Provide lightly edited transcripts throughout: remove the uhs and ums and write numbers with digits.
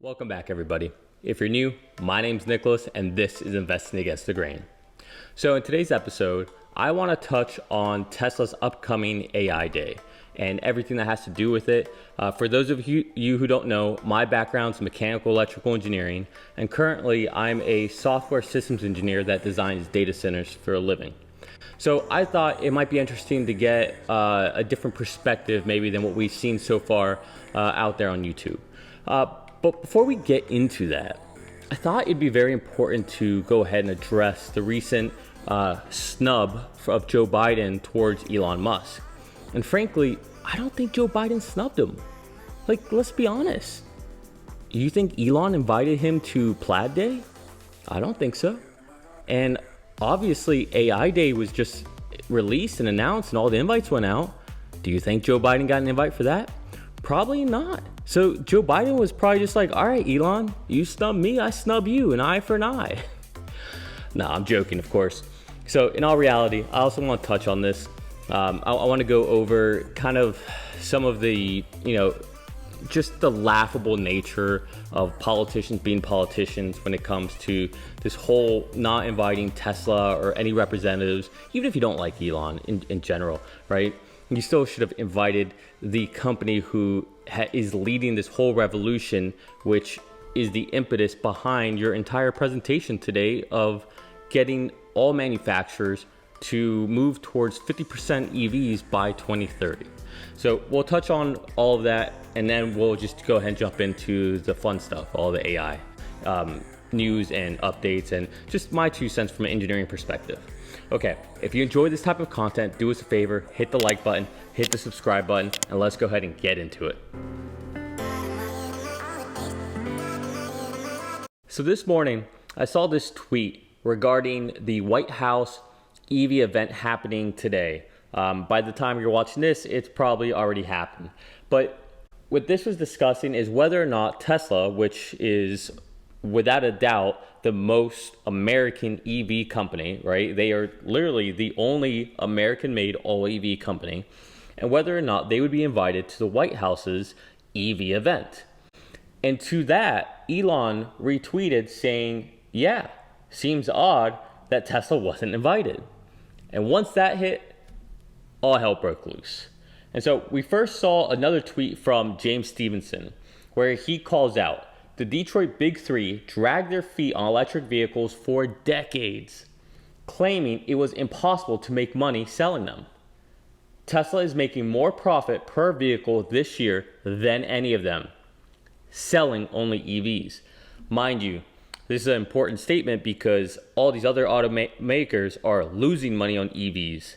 Welcome back, everybody. If you're new, my name's Nicholas, and this is Investing Against the Grain. So in today's episode, I want to touch on Tesla's upcoming AI Day and everything that has to do with it. For those of you who don't know, my background's mechanical electrical engineering, and currently I'm a software systems engineer that designs data centers for a living. So I thought it might be interesting to get a different perspective maybe than what we've seen so far out there on YouTube. But before we get into that, I thought it'd be very important to go ahead and address the recent snub of Joe Biden towards Elon Musk. And frankly, I don't think Joe Biden snubbed him. Like, let's be honest. You think Elon invited him to Plaid Day? I don't think so. And obviously, AI Day was just released and announced and all the invites went out. Do you think Joe Biden got an invite for that? Probably not. So Joe Biden was probably just like, all right, Elon, you snub me, I snub you, an eye for an eye. Nah, I'm joking, of course. So in all reality, I also want to touch on this. I want to go over kind of some of the, just the laughable nature of politicians being politicians when it comes to this whole not inviting Tesla or any representatives, even if you don't like Elon in general, right? You still should have invited the company who is leading this whole revolution, which is the impetus behind your entire presentation today of getting all manufacturers to move towards 50% EVs by 2030. So we'll touch on all of that, and then we'll just go ahead and jump into the fun stuff, all the AI news and updates, and just my 2 cents from an engineering perspective. Okay, if you enjoy this type of content, do us a favor, hit the like button, hit the subscribe button, and let's go ahead and get into it. So this morning, I saw this tweet regarding the White House EV event happening today. By the time you're watching this, it's probably already happened. But what this was discussing is whether or not Tesla, which is without a doubt the most American EV company, right? They are literally the only American-made all EV company, and whether or not they would be invited to the White House's EV event. And to that, Elon retweeted saying, yeah, seems odd that Tesla wasn't invited. And once that hit, all hell broke loose. And so we first saw another tweet from James Stevenson where he calls out, the Detroit Big Three dragged their feet on electric vehicles for decades, claiming it was impossible to make money selling them. Tesla is making more profit per vehicle this year than any of them, selling only EVs. Mind you, this is an important statement because all these other automakers are losing money on EVs.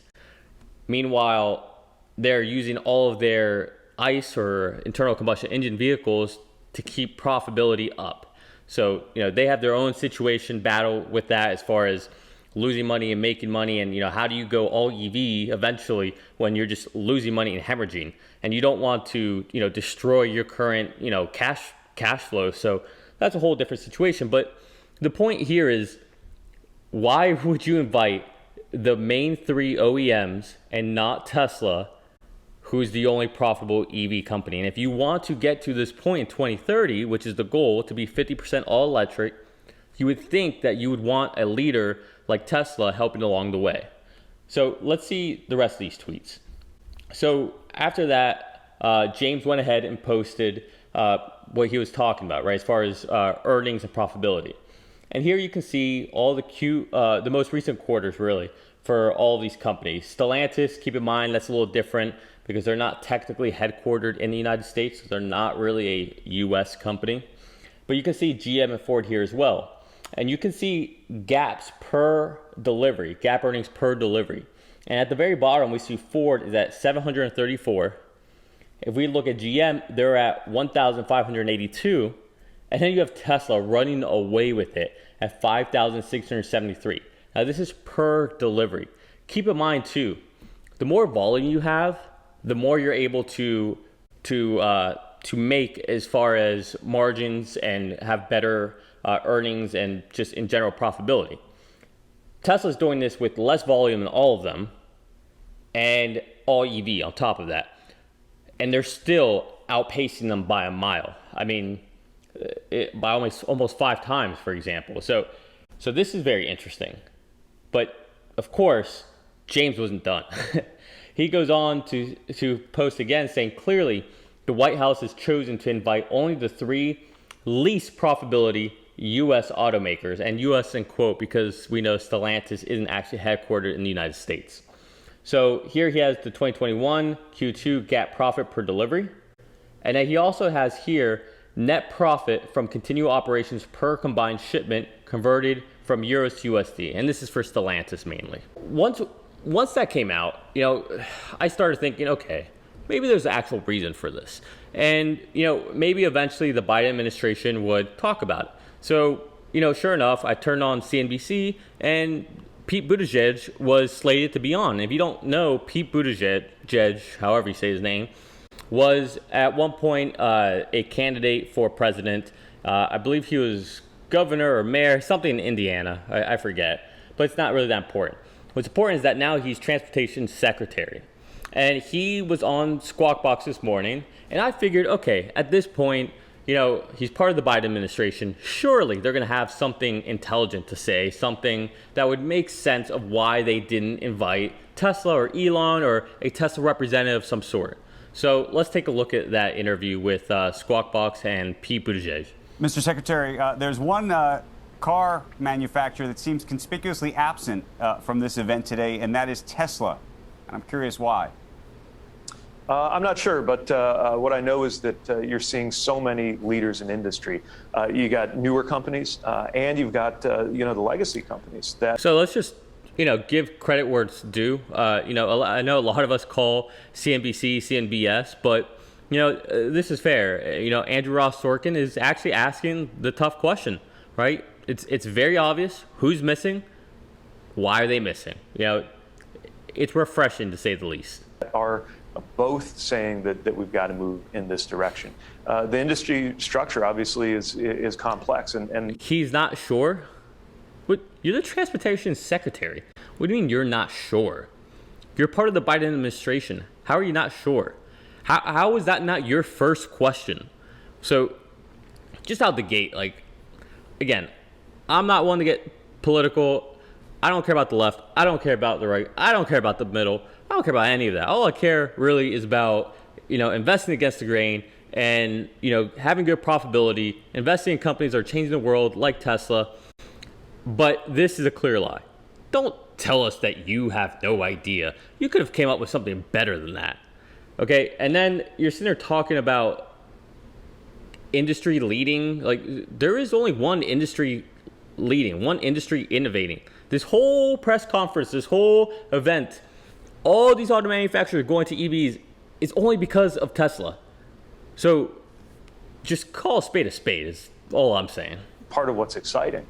Meanwhile, they're using all of their ICE or internal combustion engine vehicles to keep profitability up. So, they have their own situation battle with that as far as losing money and making money. And, how do you go all EV eventually when you're just losing money and hemorrhaging? And you don't want to, destroy your current, cash flow. So that's a whole different situation. But the point here is, why would you invite the main 3 OEMs and not Tesla, who's the only profitable EV company? And if you want to get to this point in 2030, which is the goal to be 50% all electric, you would think that you would want a leader like Tesla helping along the way. So let's see the rest of these tweets. So after that, James went ahead and posted what he was talking about, right, as far as earnings and profitability. And here you can see all the most recent quarters, really, for all these companies. Stellantis, keep in mind, that's a little different because they're not technically headquartered in the United States, so they're not really a U.S. company. But you can see GM and Ford here as well. And you can see gaps per delivery, gap earnings per delivery. And at the very bottom, we see Ford is at 734. If we look at GM, they're at 1,582. And then you have Tesla running away with it at 5,673. Now this is per delivery. Keep in mind too, the more volume you have, the more you're able to make as far as margins and have better earnings and just in general profitability. Tesla's doing this with less volume than all of them and all EV on top of that. And they're still outpacing them by a mile. I mean, by almost 5 times, for example. So this is very interesting. But of course, James wasn't done. He goes on to post again saying clearly the White House has chosen to invite only the 3 least profitability U.S. automakers, and U.S. in quote because we know Stellantis isn't actually headquartered in the United States. So here he has the 2021 Q2 GAAP profit per delivery. And then he also has here net profit from continual operations per combined shipment converted from euros to USD. And this is for Stellantis mainly. Once that came out, I started thinking, okay, maybe there's an actual reason for this. And, maybe eventually the Biden administration would talk about it. So, sure enough, I turned on CNBC and Pete Buttigieg was slated to be on. If you don't know, Pete Buttigieg, however you say his name, was at one point a candidate for president. I believe he was governor or mayor, something in Indiana. I forget. But it's not really that important. What's important is that now he's transportation secretary. And he was on Squawk Box this morning. And I figured, okay, at this point, he's part of the Biden administration. Surely they're going to have something intelligent to say, something that would make sense of why they didn't invite Tesla or Elon or a Tesla representative of some sort. So let's take a look at that interview with Squawk Box and Pete Buttigieg. Mr. Secretary, there's one car manufacturer that seems conspicuously absent from this event today, and that is Tesla. And I'm curious why. I'm not sure, but what I know is that you're seeing so many leaders in industry. You got newer companies, and you've got the legacy companies. So let's just give credit where it's due. I know a lot of us call CNBC CNBS, but this is fair. Andrew Ross Sorkin is actually asking the tough question, right? It's very obvious who's missing, why are they missing. It's refreshing to say the least. Are both saying that we've got to move in this direction. The industry structure obviously is complex, and he's not sure. But you're the transportation secretary. What do you mean you're not sure? You're part of the Biden administration. How are you not sure? How is that not your first question? So just out the gate, again, I'm not one to get political. I don't care about the left. I don't care about the right. I don't care about the middle. I don't care about any of that. All I care really is about, investing against the grain and, having good profitability, investing in companies that are changing the world like Tesla. But this is a clear lie. Don't tell us that you have no idea. You could have came up with something better than that. Okay. And then you're sitting there talking about industry leading. There is only one industry leading, one industry innovating. This whole press conference, this whole event, all these auto manufacturers going to EVs is only because of Tesla. So just call a spade is all I'm saying. Part of what's exciting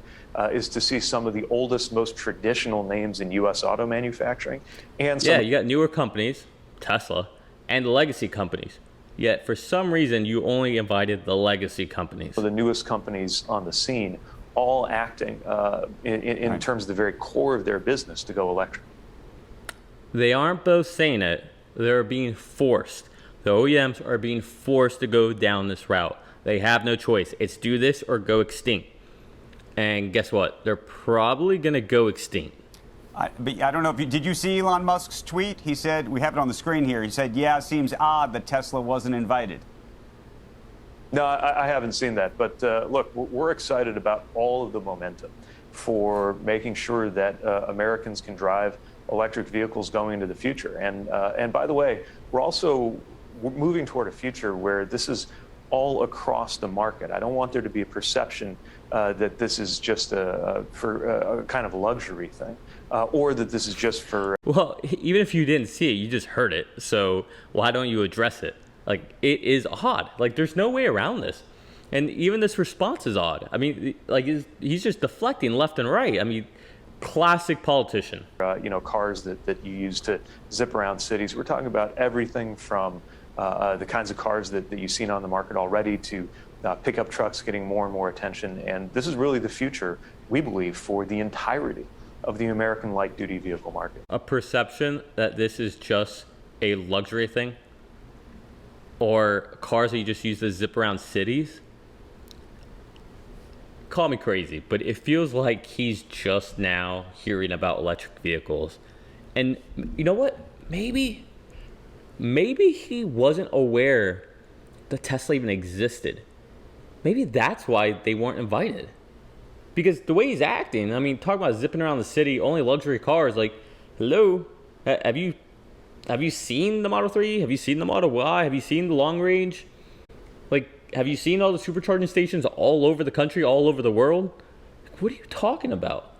is to see some of the oldest, most traditional names in U.S. auto manufacturing. And you got newer companies, Tesla, and legacy companies. Yet for some reason, you only invited the legacy companies. The newest companies on the scene, all acting in terms of the very core of their business to go electric. They aren't both saying it. They're being forced. The OEMs are being forced to go down this route. They have no choice. It's do this or go extinct. And guess what? They're probably going to go extinct. But I don't know if did you see Elon Musk's tweet? He said, we have it on the screen here. He said, yeah, it seems odd that Tesla wasn't invited. No, I haven't seen that. But look, we're excited about all of the momentum for making sure that Americans can drive electric vehicles going into the future. And by the way, we're moving toward a future where this is all across the market. I don't want there to be a perception that this is just for a kind of luxury thing, or that this is just for... Well, even if you didn't see it, you just heard it. So why don't you address it? It is odd. There's no way around this. And even this response is odd. I mean, he's just deflecting left and right. I mean, classic politician. Cars that you use to zip around cities. We're talking about everything from the kinds of cars that you've seen on the market already to pickup trucks getting more and more attention. And this is really the future, we believe, for the entirety of the American light-duty vehicle market. A perception that this is just a luxury thing or cars that you just use to zip around cities. call me crazy, but it feels like he's just now hearing about electric vehicles. And you know what? Maybe he wasn't aware that Tesla even existed. Maybe that's why they weren't invited. Because the way he's acting, I mean, talking about zipping around the city, only luxury cars, like, hello, have you seen the Model 3? Have you seen the Model Y? Have you seen the long range? Like, have you seen all the supercharging stations all over the country, all over the world? Like, what are you talking about?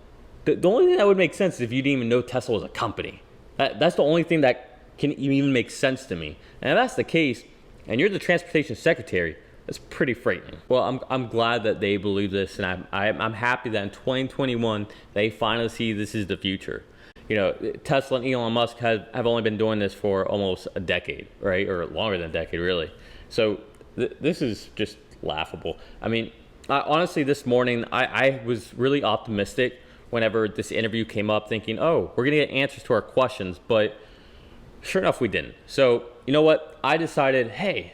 The only thing that would make sense is if you didn't even know Tesla was a company. That's the only thing that can even make sense to me. And if that's the case, and you're the transportation secretary, that's pretty frightening. Well, I'm glad that they believe this, and I'm happy that in 2021 they finally see this is the future. You know, Tesla and Elon Musk have only been doing this for almost a decade, right? Or longer than a decade, really. So this is just laughable. I mean, honestly, this morning I was really optimistic whenever this interview came up, thinking, oh, we're gonna get answers to our questions, but sure enough, we didn't. So you know what? I decided, hey,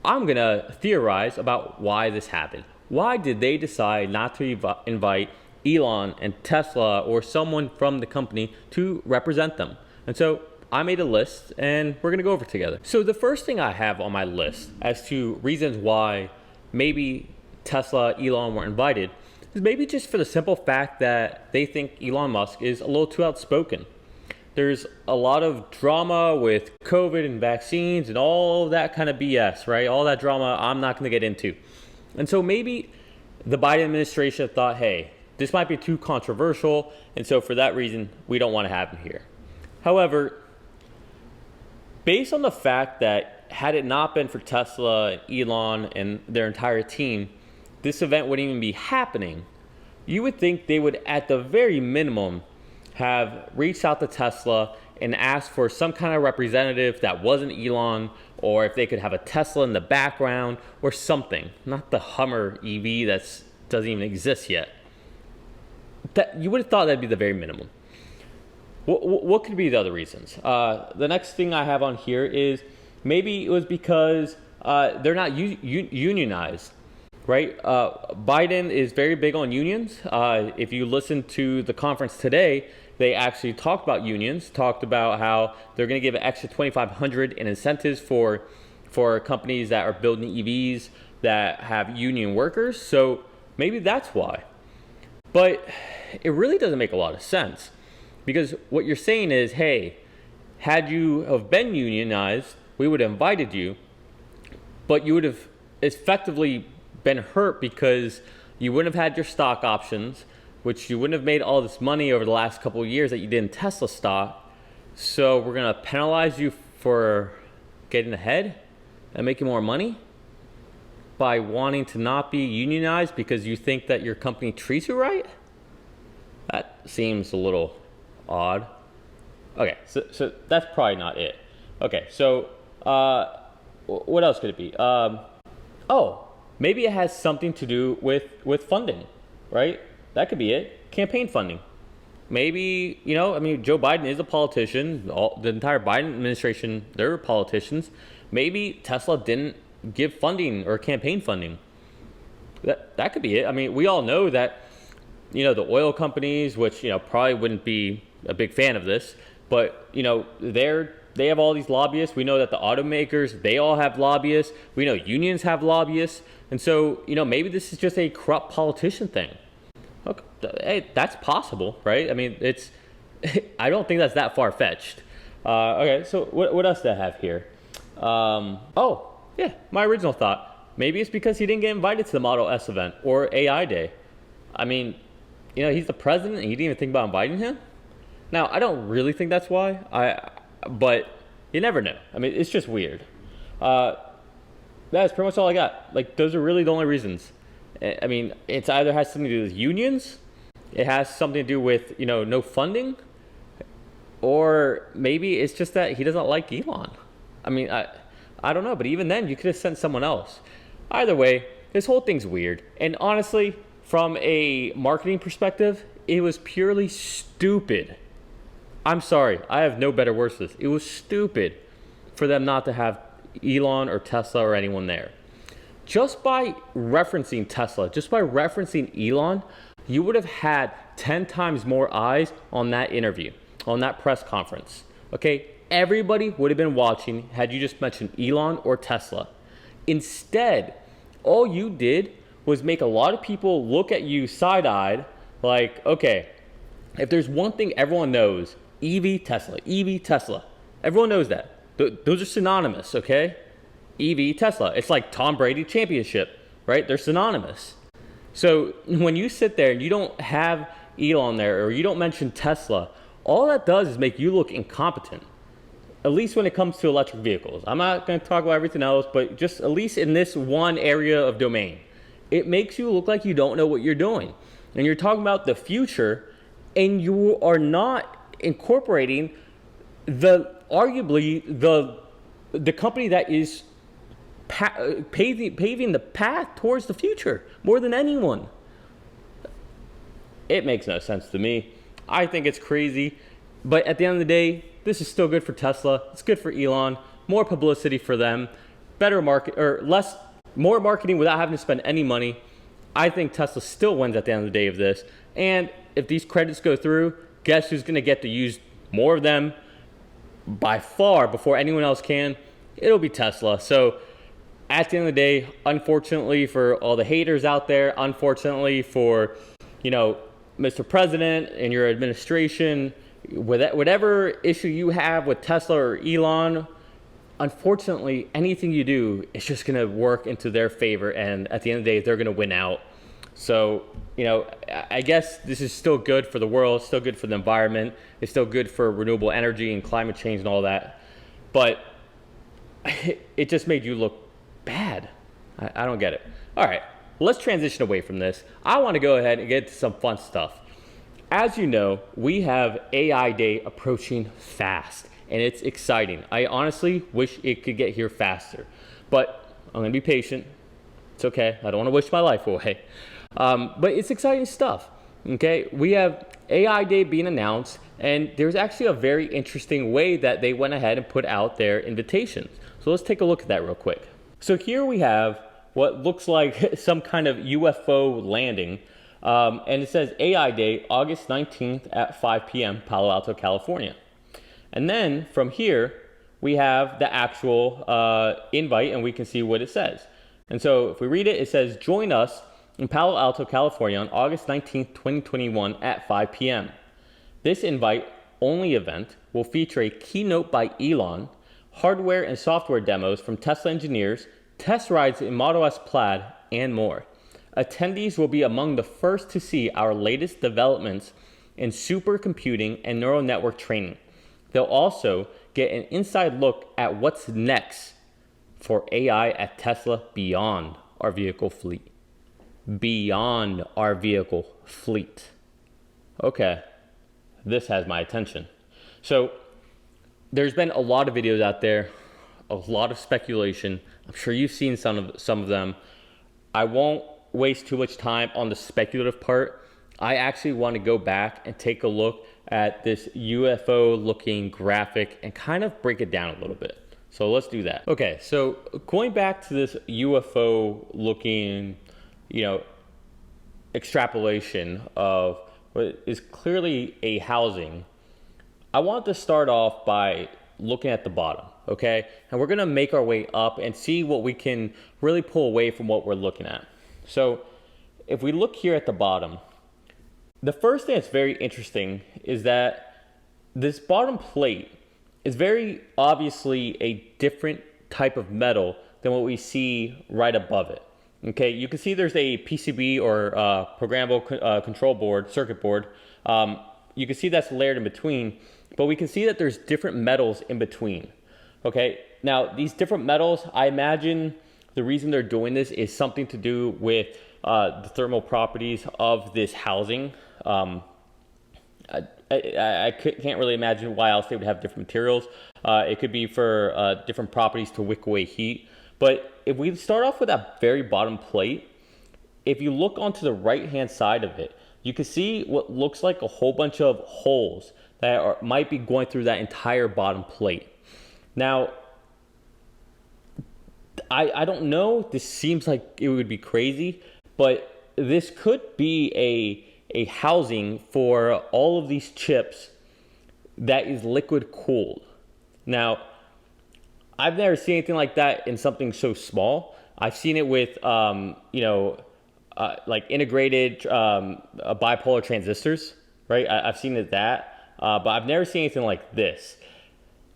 I'm gonna theorize about why this happened. Why did they decide not to invite Elon and Tesla or someone from the company to represent them? And so I made a list and we're gonna go over it together. So the first thing I have on my list as to reasons why maybe Tesla, Elon weren't invited is maybe just for the simple fact that they think Elon Musk is a little too outspoken. There's a lot of drama with COVID and vaccines and all that kind of BS, right? All that drama I'm not gonna get into. And so maybe the Biden administration thought, hey, this might be too controversial, and so for that reason, we don't want to have him here. However, based on the fact that had it not been for Tesla and Elon and their entire team, this event wouldn't even be happening. You would think they would, at the very minimum, have reached out to Tesla and asked for some kind of representative that wasn't Elon, or if they could have a Tesla in the background or something, not the Hummer EV that doesn't even exist yet. That you would have thought that'd be the very minimum. What could be the other reasons? The next thing I have on here is maybe it was because they're not unionized, right? Biden is very big on unions. If you listen to the conference today, they actually talked about unions, talked about how they're going to give an extra $2,500 in incentives for companies that are building EVs that have union workers. So maybe that's why. But it really doesn't make a lot of sense, because what you're saying is, hey, had you have been unionized, we would have invited you, but you would have effectively been hurt because you wouldn't have had your stock options, which you wouldn't have made all this money over the last couple of years that you did in Tesla stock. So we're going to penalize you for getting ahead and making more money by wanting to not be unionized because you think that your company treats you right? That seems a little odd. Okay, so that's probably not it. Okay, so what else could it be? Maybe it has something to do with funding, right? That could be it. Campaign funding. Maybe, Joe Biden is a politician. The entire Biden administration, they're politicians. Maybe Tesla didn't give funding or campaign funding. That could be it. I mean, we all know that, the oil companies, which, probably wouldn't be a big fan of this, but, they have all these lobbyists. We know that the automakers, they all have lobbyists. We know unions have lobbyists. And so, maybe this is just a corrupt politician thing. Okay, hey, that's possible, right? I mean, I don't think that's that far-fetched. Okay, so what else do I have here? My original thought. Maybe it's because he didn't get invited to the Model S event or AI Day. I mean, he's the president and he didn't even think about inviting him? Now, I don't really think that's why, but you never know. I mean, it's just weird. That's pretty much all I got. Like, those are really the only reasons. I mean, it's either has something to do with unions, it has something to do with, no funding, or maybe it's just that he doesn't like Elon. I mean, I don't know, but even then, you could have sent someone else. Either way, this whole thing's weird. And honestly, from a marketing perspective, it was purely stupid. I'm sorry, I have no better words for this. It was stupid for them not to have Elon or Tesla or anyone there. just by referencing Tesla, just by referencing Elon, you would have had 10 times more eyes on that interview, on that press conference. Okay, everybody would have been watching had you just mentioned Elon or Tesla. Instead, all you did was make a lot of people look at you side-eyed like, okay, if there's one thing everyone knows, EV, Tesla, EV, Tesla. Everyone knows that. Those are synonymous, okay? EV, Tesla. It's like Tom Brady championship, right? They're synonymous. So when you sit there and you don't have Elon there or you don't mention Tesla, all that does is make you look incompetent. At least when it comes to electric vehicles. I'm not going to talk about everything else, but just at least in this one area of domain, it makes you look like you don't know what you're doing. And you're talking about the future, and you are not incorporating arguably the company that is paving the path towards the future more than anyone. It makes no sense to me. I think it's crazy, but at the end of the day, this is still good for Tesla. It's good for Elon. More publicity for them, better market or more marketing without having to spend any money. I think Tesla still wins at the end of the day of this. And if these credits go through, guess who's going to get to use more of them by far before anyone else can? It'll be Tesla. So at the end of the day, unfortunately for all the haters out there, unfortunately for, Mr. President and your administration, whatever issue you have with Tesla or Elon, unfortunately, anything you do is just going to work into their favor. And at the end of the day, they're going to win out. So, I guess this is still good for the world, still good for the environment. It's still good for renewable energy and climate change and all that. But it just made you look bad. I don't get it. All right, let's transition away from this. I want to go ahead and get to some fun stuff. As you know, we have AI Day approaching fast, and it's exciting. I honestly wish it could get here faster, but I'm going to be patient. It's okay. I don't want to wish my life away. But it's exciting stuff. Okay, we have AI Day being announced, and there's actually a very interesting way that they went ahead and put out their invitations. So let's take a look at that real quick. So here we have what looks like some kind of UFO landing. And it says AI Day, August 19th at 5 p.m., Palo Alto, California. And then from here, we have the actual invite, and we can see what it says. And so if we read it, it says, join us in Palo Alto, California on August 19th, 2021 at 5 p.m. This invite-only event will feature a keynote by Elon, hardware and software demos from Tesla engineers, test rides in Model S Plaid, and more. Attendees will be among the first to see our latest developments in supercomputing and neural network training. They'll also get an inside look at what's next for AI at Tesla beyond our vehicle fleet. Beyond our vehicle fleet. Okay, this has my attention. So there's been a lot of videos out there, a lot of speculation. I'm sure you've seen some of them. I won't waste too much time on the speculative part. I actually want to go back and take a look at this UFO looking graphic and kind of break it down a little bit. So let's do that. Okay, so going back to this UFO looking, extrapolation of what is clearly a housing, I want to start off by looking at the bottom, okay? And we're gonna make our way up and see what we can really pull away from what we're looking at. So if we look here at the bottom, the first thing that's very interesting is that this bottom plate is very obviously a different type of metal than what we see right above it. Okay, you can see there's a PCB or programmable control board, circuit board. You can see that's layered in between, but we can see that there's different metals in between. Okay, now these different metals, I imagine the reason they're doing this is something to do with the thermal properties of this housing. I can't really imagine why else they would have different materials. It could be for different properties to wick away heat. But if we start off with that very bottom plate, if you look onto the right-hand side of it, you can see what looks like a whole bunch of holes that might be going through that entire bottom plate. Now, I don't know. This seems like it would be crazy, but this could be a housing for all of these chips that is liquid cooled. Now, I've never seen anything like that in something so small. I've seen it with, like integrated bipolar transistors, right? I've seen it but I've never seen anything like this.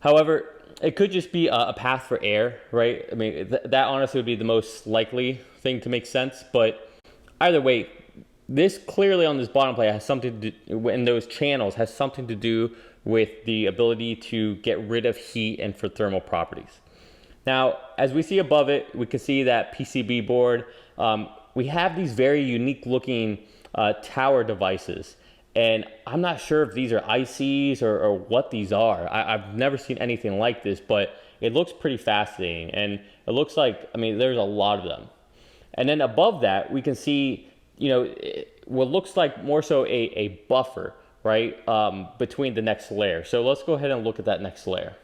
However, it could just be a path for air, right? I mean, that honestly would be the most likely thing to make sense. But either way, this clearly on this bottom plate has something to do, in those channels, has something to do with the ability to get rid of heat and for thermal properties. Now, as we see above it, we can see that PCB board. We have these very unique looking tower devices. And I'm not sure if these are ICs or what these are. I've never seen anything like this, but it looks pretty fascinating. And it looks like, I mean, there's a lot of them. And then above that, we can see, what looks like more so a buffer, right, between the next layer. So let's go ahead and look at that next layer.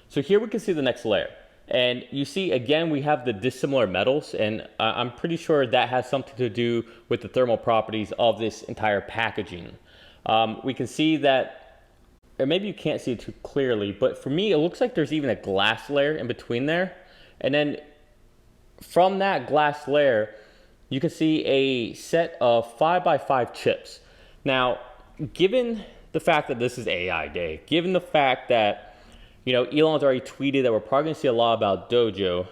So here we can see the next layer. And you see, again, we have the dissimilar metals, and I'm pretty sure that has something to do with the thermal properties of this entire packaging. We can see that, or maybe you can't see it too clearly, but for me, it looks like there's even a glass layer in between there. And then from that glass layer, you can see a set of 5x5 chips. Now, given the fact that this is AI day, given the fact that Elon's already tweeted that we're probably going to see a lot about Dojo,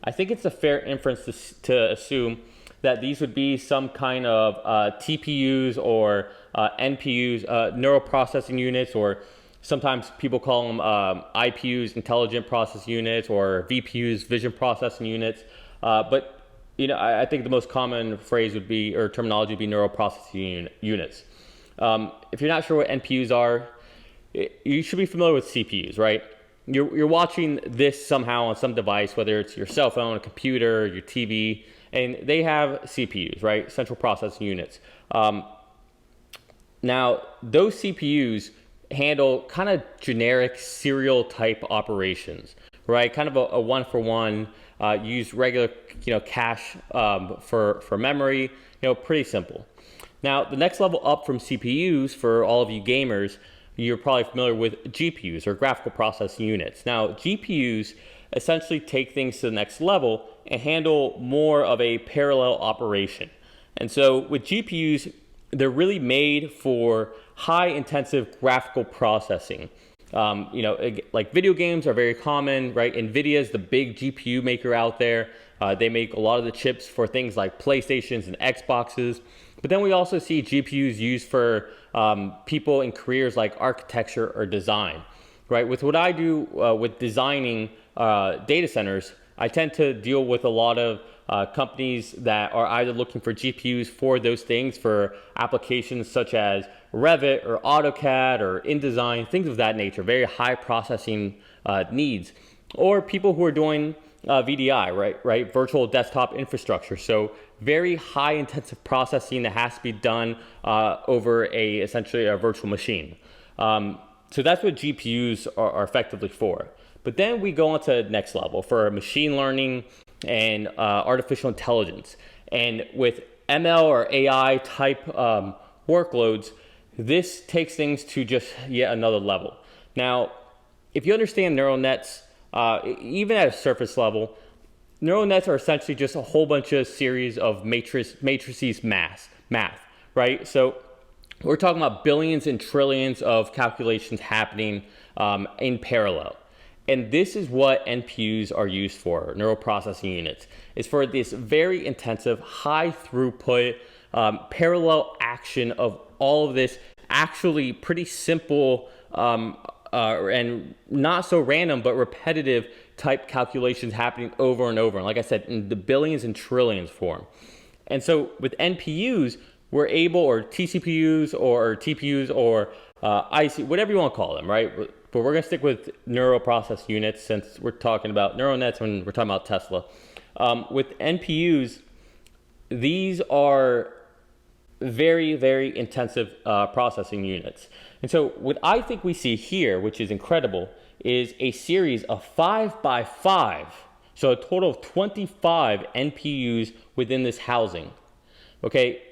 I think it's a fair inference to assume that these would be some kind of TPUs or NPUs, neural processing units, or sometimes people call them IPUs, intelligent process units, or VPUs, vision processing units. But I think the most common phrase would be, or terminology would be, neural processing units. If you're not sure what NPUs are, you should be familiar with CPUs, right? You're watching this somehow on some device, whether it's your cell phone, a computer, your TV, and they have CPUs, right? Central processing units. Now, those CPUs handle kind of generic serial type operations, right? Kind of a one-for-one, use regular, cache for memory, pretty simple. Now, the next level up from CPUs, for all of you gamers, you're probably familiar with GPUs, or graphical processing units. Now, GPUs essentially take things to the next level and handle more of a parallel operation. And so with GPUs, they're really made for high intensive graphical processing. Like video games are very common, right? NVIDIA is the big GPU maker out there. They make a lot of the chips for things like PlayStations and Xboxes. But then we also see GPUs used for people in careers like architecture or design, right? With what I do with designing data centers, I tend to deal with a lot of companies that are either looking for GPUs for those things, for applications such as Revit or AutoCAD or InDesign, things of that nature, very high processing needs, or people who are doing VDI, right? Virtual desktop infrastructure. So very high intensive processing that has to be done over essentially a virtual machine. So that's what GPUs are effectively for. But then we go on to the next level for machine learning and artificial intelligence. And with ML or AI type workloads, this takes things to just yet another level. Now, if you understand neural nets, even at a surface level, neural nets are essentially just a whole bunch of series of matrices math, right? So we're talking about billions and trillions of calculations happening in parallel. And this is what NPUs are used for, neural processing units. It's for this very intensive, high throughput, parallel action of all of this actually pretty simple and not so random, but repetitive type calculations happening over and over. And like I said, in the billions and trillions form. And so with NPUs, we're able, or TCPUs or TPUs or IC, whatever you want to call them, right? But we're going to stick with neural process units since we're talking about neural nets when we're talking about Tesla. With NPUs, these are very, very intensive processing units. And so what I think we see here, which is incredible, is a series of 5x5 So a total of 25 NPUs within this housing. Okay,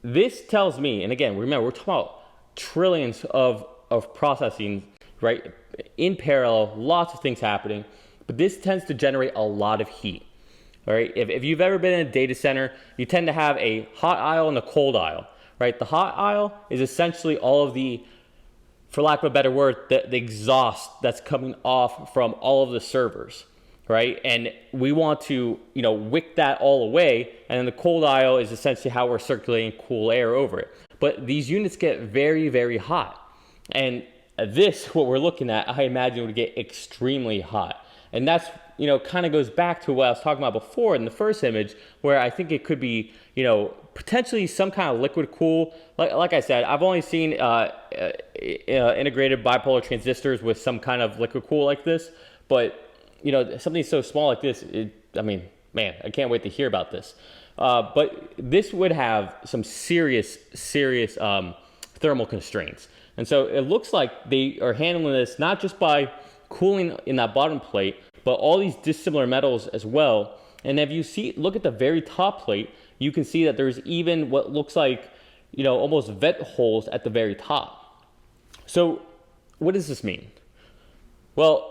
this tells me, and again, remember, we're talking about trillions of processing, right? In parallel, lots of things happening, but this tends to generate a lot of heat. All right, if you've ever been in a data center, you tend to have a hot aisle and a cold aisle, right? The hot aisle is essentially all of the, for lack of a better word, the exhaust that's coming off from all of the servers, right? And we want to, wick that all away. And then the cold aisle is essentially how we're circulating cool air over it. But these units get very, very hot. And this, what we're looking at, I imagine would get extremely hot. And that's, kind of goes back to what I was talking about before in the first image, where I think it could be, potentially some kind of liquid cool. Like I said, I've only seen integrated bipolar transistors with some kind of liquid cool like this. But, something so small like this, man, I can't wait to hear about this. But this would have some serious thermal constraints. And so it looks like they are handling this not just by cooling in that bottom plate, but all these dissimilar metals as well. And if you look at the very top plate, you can see that there's even what looks like, almost vent holes at the very top. So what does this mean? Well,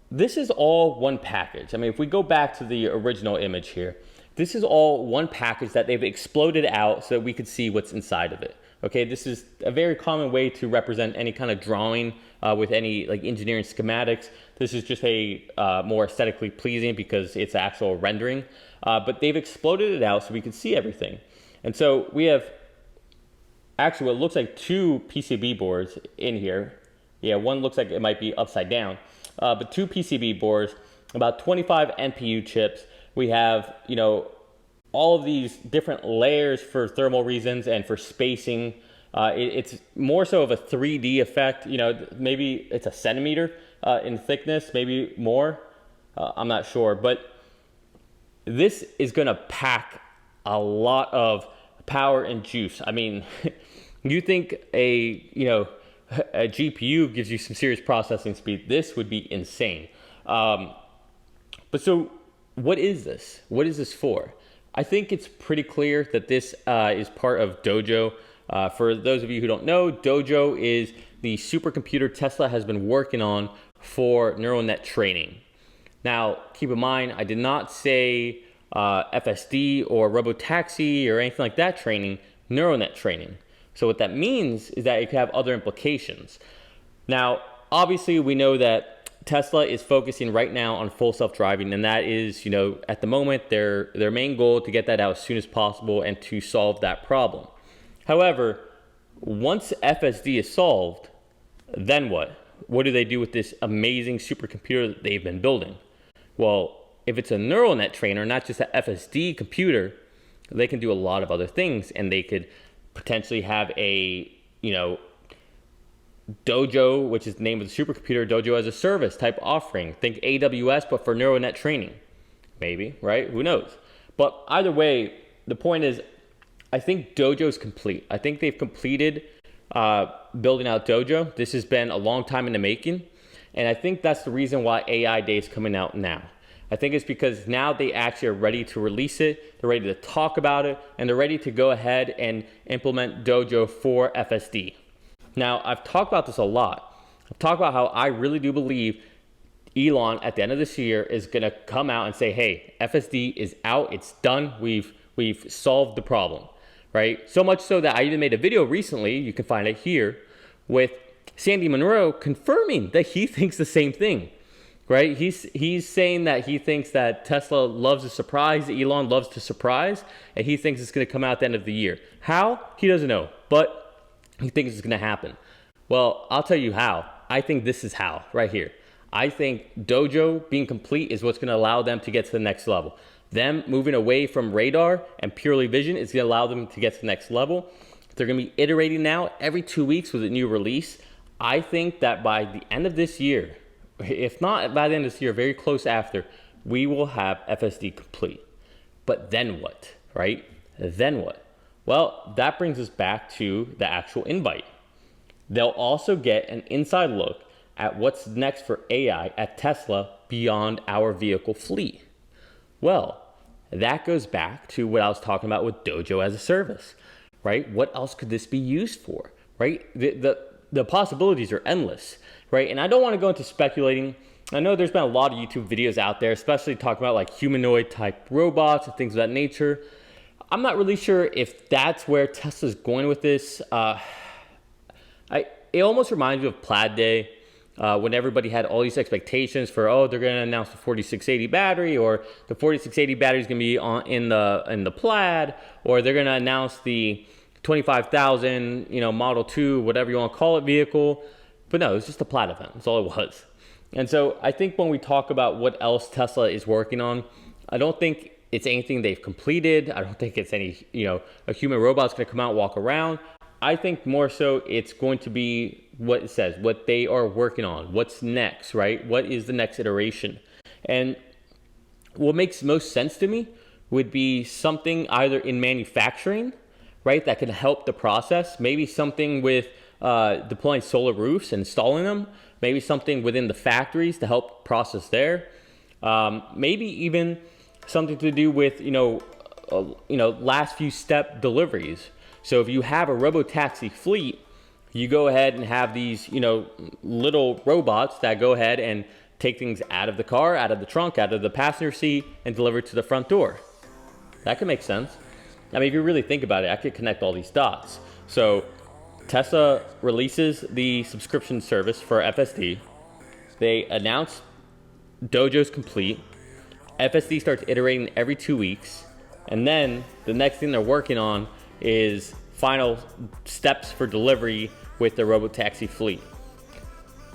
this is all one package. I mean, if we go back to the original image here, this is all one package that they've exploded out so that we could see what's inside of it. Okay, this is a very common way to represent any kind of drawing with any engineering schematics. This is just a more aesthetically pleasing because it's actual rendering. But they've exploded it out so we can see everything. And so we have actually what looks like 2 PCB boards in here. Yeah, one looks like it might be upside down. But 2 PCB boards, about 25 NPU chips. We have, all of these different layers for thermal reasons and for spacing. It's more so of a 3D effect. Maybe it's a centimeter in thickness, maybe more. I'm not sure, but this is going to pack a lot of power and juice. I mean, you think a GPU gives you some serious processing speed. This would be insane. But so what is this? What is this for? I think it's pretty clear that this is part of Dojo. For those of you who don't know, Dojo is the supercomputer Tesla has been working on for neural net training. Now, keep in mind, I did not say FSD or robotaxi or anything like that training, neural net training. So what that means is that it could have other implications. Now, obviously, we know that Tesla is focusing right now on full self-driving, and that is, at the moment, their main goal to get that out as soon as possible and to solve that problem. However, once FSD is solved, then what? What do they do with this amazing supercomputer that they've been building? Well, if it's a neural net trainer, not just an FSD computer, they can do a lot of other things, and they could potentially have a, Dojo, which is the name of the supercomputer, Dojo as a service type offering. Think AWS, but for neural net training. Maybe, right? Who knows? But either way, the point is, I think Dojo is complete. I think they've completed building out Dojo. This has been a long time in the making. And I think that's the reason why AI Day is coming out now. I think it's because now they actually are ready to release it. They're ready to talk about it. And they're ready to go ahead and implement Dojo for FSD. Now, I've talked about this a lot. I've talked about how I really do believe Elon at the end of this year is going to come out and say, hey, FSD is out. It's done. We've solved the problem, right? So much so that I even made a video recently, you can find it here, with Sandy Monroe confirming that he thinks the same thing, right? He's saying that he thinks that Tesla loves to surprise, Elon loves to surprise, and he thinks it's going to come out at the end of the year. How? He doesn't know, but he thinks it's going to happen. Well, I'll tell you how. I think this is how, right here. I think Dojo being complete is what's going to allow them to get to the next level. Them moving away from radar and purely vision is going to allow them to get to the next level. They're going to be iterating now every 2 weeks with a new release. I think that by the end of this year, if not by the end of this year, very close after, we will have FSD complete. But then what, right? Then what? Well, that brings us back to the actual invite. They'll also get an inside look at what's next for AI at Tesla beyond our vehicle fleet. Well, that goes back to what I was talking about with Dojo as a service, right? What else could this be used for, right? The possibilities are endless, right? And I don't want to go into speculating. I know there's been a lot of YouTube videos out there, especially talking about like humanoid type robots and things of that nature. I'm not really sure if that's where Tesla's going with this. It almost reminds me of Plaid Day, when everybody had all these expectations for, oh, they're going to announce the 4680 battery, or the 4680 battery is going to be in the Plaid, or they're going to announce the 25,000, Model 2, whatever you want to call it, vehicle. But no, it was just a Plaid event. That's all it was. And so I think when we talk about what else Tesla is working on, I don't think it's anything they've completed. I don't think it's any, a human robot's going to come out and walk around. I think more so it's going to be what it says, what they are working on, what's next, right? What is the next iteration? And what makes most sense to me would be something either in manufacturing, right, that can help the process. Maybe something with deploying solar roofs and installing them. Maybe something within the factories to help process there. Maybe even something to do with, last few step deliveries. So if you have a robotaxi fleet, you go ahead and have these, little robots that go ahead and take things out of the car, out of the trunk, out of the passenger seat, and deliver it to the front door. That could make sense. I mean, if you really think about it, I could connect all these dots. So Tesla releases the subscription service for FSD. They announce Dojo's complete. FSD starts iterating every 2 weeks. And then the next thing they're working on is final steps for delivery with the robotaxi fleet.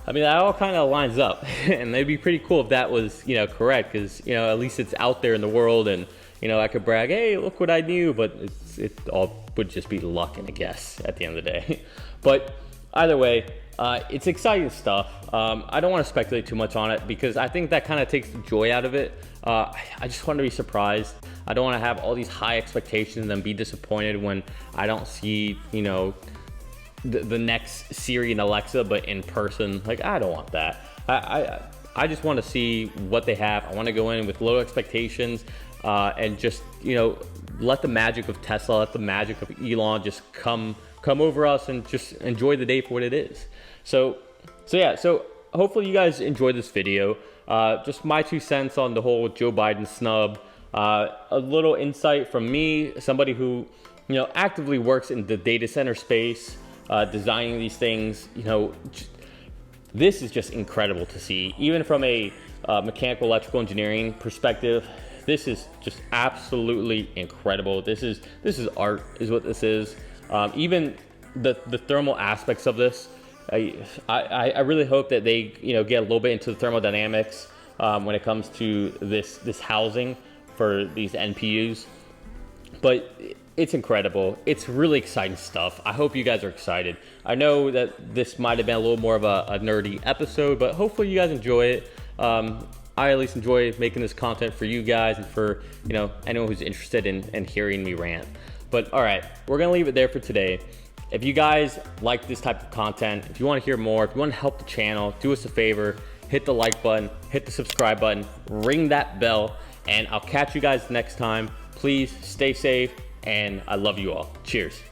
I mean, that all kind of lines up, and it'd be pretty cool if that was, correct, because, at least it's out there in the world, and, I could brag, hey, look what I knew, but it all would just be luck and a guess at the end of the day. But either way, it's exciting stuff. I don't want to speculate too much on it because I think that kind of takes the joy out of it. I just want to be surprised. I don't want to have all these high expectations and be disappointed when I don't see, the next Siri and Alexa, but in person. Like, I don't want that. I just want to see what they have. I want to go in with low expectations and just, let the magic of Tesla, let the magic of Elon just come over us and just enjoy the day for what it is. So hopefully you guys enjoyed this video. Just my 2 cents on the whole Joe Biden snub. A little insight from me, somebody who, actively works in the data center space, designing these things. This is just incredible to see. Even from a mechanical electrical engineering perspective, this is just absolutely incredible. This is art, is what this is. Even the thermal aspects of this, I really hope that they get a little bit into the thermodynamics when it comes to this housing for these NPUs. But it's incredible. It's really exciting stuff. I hope you guys are excited. I know that this might have been a little more of a nerdy episode, but hopefully you guys enjoy it. I at least enjoy making this content for you guys and for anyone who's interested in hearing me rant. But all right, we're gonna leave it there for today. If you guys like this type of content, if you want to hear more, if you want to help the channel, do us a favor, hit the like button, hit the subscribe button, ring that bell, and I'll catch you guys next time. Please stay safe, and I love you all. Cheers.